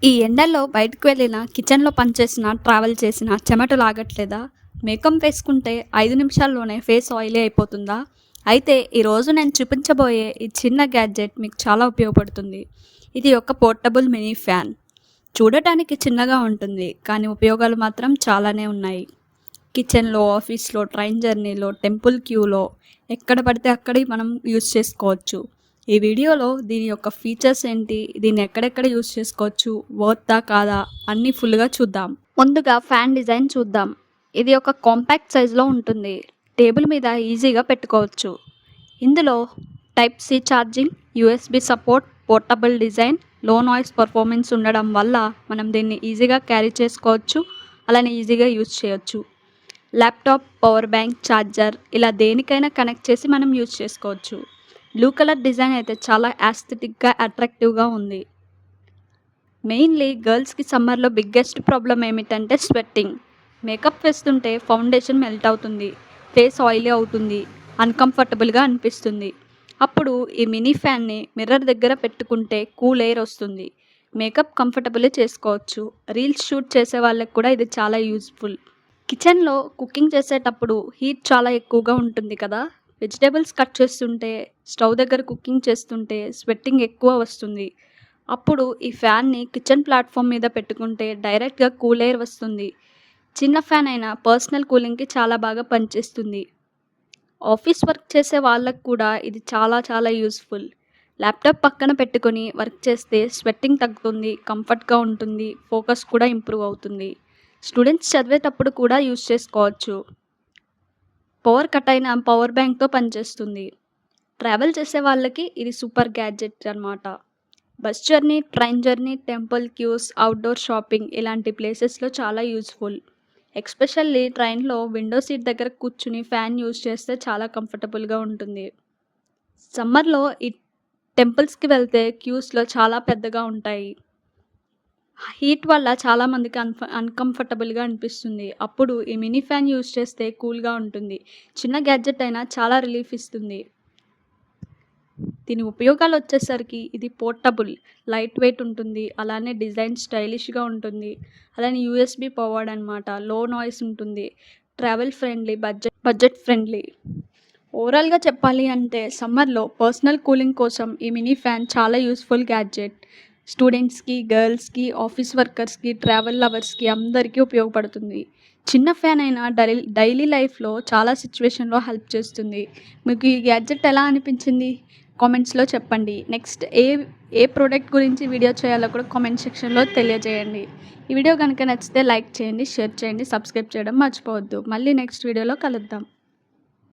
ఈ ఎండల్లో బయటకు వెళ్ళినా, కిచెన్‌లో పనిచేసినా, ట్రావెల్ చేసినా చెమటలు ఆగట్లేదా? మేకప్ వేసుకుంటే 5 నిమిషాల్లోనే ఫేస్ ఆయిలీ అయిపోతుందా? అయితే ఈరోజు నేను చూపించబోయే ఈ చిన్న గ్యాడ్జెట్ మీకు చాలా ఉపయోగపడుతుంది. ఇది ఒక పోర్టబుల్ మినీ ఫ్యాన్. చూడటానికి చిన్నగా ఉంటుంది, కానీ ఉపయోగాలు మాత్రం చాలానే ఉన్నాయి. కిచెన్‌లో, ఆఫీస్‌లో, ట్రైన్ జర్నీలో, టెంపుల్ క్యూలో ఎక్కడ పడితే అక్కడే మనం యూజ్ చేసుకోవచ్చు. ఈ వీడియోలో దీని యొక్క ఫీచర్స్ ఏంటి, దీన్ని ఎక్కడెక్కడ యూజ్ చేసుకోవచ్చు, వర్తా కాదా అన్నీ ఫుల్గా చూద్దాం. ముందుగా ఫ్యాన్ డిజైన్ చూద్దాం. ఇది ఒక కాంపాక్ట్ సైజులో ఉంటుంది. టేబుల్ మీద ఈజీగా పెట్టుకోవచ్చు. ఇందులో type C charging, USB support, portable design, low noise performance ఉండడం వల్ల మనం దీన్ని ఈజీగా క్యారీ చేసుకోవచ్చు, అలానే ఈజీగా యూజ్ చేయొచ్చు. ల్యాప్టాప్, పవర్ బ్యాంక్, ఛార్జర్ ఇలా దేనికైనా కనెక్ట్ చేసి మనం యూజ్ చేసుకోవచ్చు. బ్లూ కలర్ డిజైన్ అయితే చాలా యాస్థెటిక్గా అట్రాక్టివ్గా ఉంది. మెయిన్లీ గర్ల్స్కి సమ్మర్లో బిగ్గెస్ట్ ప్రాబ్లం ఏమిటంటే స్వెట్టింగ్. మేకప్ వేస్తుంటే ఫౌండేషన్ మెల్ట్ అవుతుంది, ఫేస్ ఆయిలీ అవుతుంది, అన్కంఫర్టబుల్గా అనిపిస్తుంది. అప్పుడు ఈ మినీ ఫ్యాన్ని మిర్రర్ దగ్గర పెట్టుకుంటే కూల్ ఎయిర్ వస్తుంది. మేకప్ కంఫర్టబుల్లీ చేసుకోవచ్చు. రీల్స్ షూట్ చేసే వాళ్ళకి కూడా ఇది చాలా యూజ్ఫుల్. కిచెన్లో కుకింగ్ చేసేటప్పుడు హీట్ చాలా ఎక్కువగా ఉంటుంది కదా. వెజిటేబుల్స్ కట్ చేస్తుంటే, స్టవ్ దగ్గర కుకింగ్ చేస్తుంటే స్వెట్టింగ్ ఎక్కువ వస్తుంది. అప్పుడు ఈ ఫ్యాన్ని కిచెన్ ప్లాట్ఫామ్ మీద పెట్టుకుంటే డైరెక్ట్గా కూల్ ఎయిర్ వస్తుంది. చిన్న ఫ్యాన్ అయినా పర్సనల్ కూలింగ్కి చాలా బాగా పనిచేస్తుంది. ఆఫీస్ వర్క్ చేసే వాళ్ళకు కూడా ఇది చాలా చాలా యూస్ఫుల్. ల్యాప్టాప్ పక్కన పెట్టుకొని వర్క్ చేస్తే స్వెట్టింగ్ తగ్గుతుంది, కంఫర్ట్గా ఉంటుంది, ఫోకస్ కూడా ఇంప్రూవ్ అవుతుంది. స్టూడెంట్స్ చదివేటప్పుడు కూడా యూజ్ చేసుకోవచ్చు. పవర్ కట్ అయిన పవర్ బ్యాంక్తో పనిచేస్తుంది. ట్రావెల్ చేసే వాళ్ళకి ఇది సూపర్ గ్యాడ్జెట్ అనమాట. Bus journey, train journey, temple queues, outdoor shopping ఇలాంటి ప్లేసెస్లో చాలా యూస్ఫుల్. ఎస్పెషల్లీ ట్రైన్లో విండో సీట్ దగ్గర కూర్చుని ఫ్యాన్ యూజ్ చేస్తే చాలా కంఫర్టబుల్గా ఉంటుంది. సమ్మర్లో ఈ టెంపుల్స్కి వెళ్తే క్యూస్లో చాలా పెద్దగా ఉంటాయి. హీట్ వల్ల చాలామందికి అన్కంఫర్టబుల్గా అనిపిస్తుంది. అప్పుడు ఈ మినీ ఫ్యాన్ యూజ్ చేస్తే కూల్గా ఉంటుంది. చిన్న గ్యాడ్జెట్ అయినా చాలా రిలీఫ్ ఇస్తుంది. దీని ఉపయోగాలు వచ్చేసరికి ఇది పోర్టబుల్, లైట్ వెయిట్ ఉంటుంది, అలానే డిజైన్ స్టైలిష్గా ఉంటుంది, అలానే యూఎస్బి పవర్డ్ అనమాట, లో నాయిస్ ఉంటుంది, ట్రావెల్ ఫ్రెండ్లీ, బడ్జెట్ ఫ్రెండ్లీ. ఓవరాల్గా చెప్పాలి అంటే సమ్మర్లో పర్సనల్ కూలింగ్ కోసం ఈ మినీ ఫ్యాన్ చాలా యూస్ఫుల్ గ్యాడ్జెట్. స్టూడెంట్స్కి, గర్ల్స్కి, ఆఫీస్ వర్కర్స్కి, ట్రావెల్ లవర్స్కి అందరికీ ఉపయోగపడుతుంది. చిన్న ఫ్యాన్ అయినా డైలీ లైఫ్లో చాలా సిచ్యువేషన్లో హెల్ప్ చేస్తుంది. మీకు ఈ గ్యాడ్జెట్ ఎలా అనిపించింది కామెంట్స్లో చెప్పండి. నెక్స్ట్ ఏ ప్రోడక్ట్ గురించి వీడియో చేయాలో కూడా కామెంట్ సెక్షన్లో తెలియజేయండి. ఈ వీడియో కనుక నచ్చితే లైక్ చేయండి, షేర్ చేయండి, సబ్స్క్రైబ్ చేయడం మర్చిపోవద్దు. మళ్ళీ నెక్స్ట్ వీడియోలో కలుద్దాం.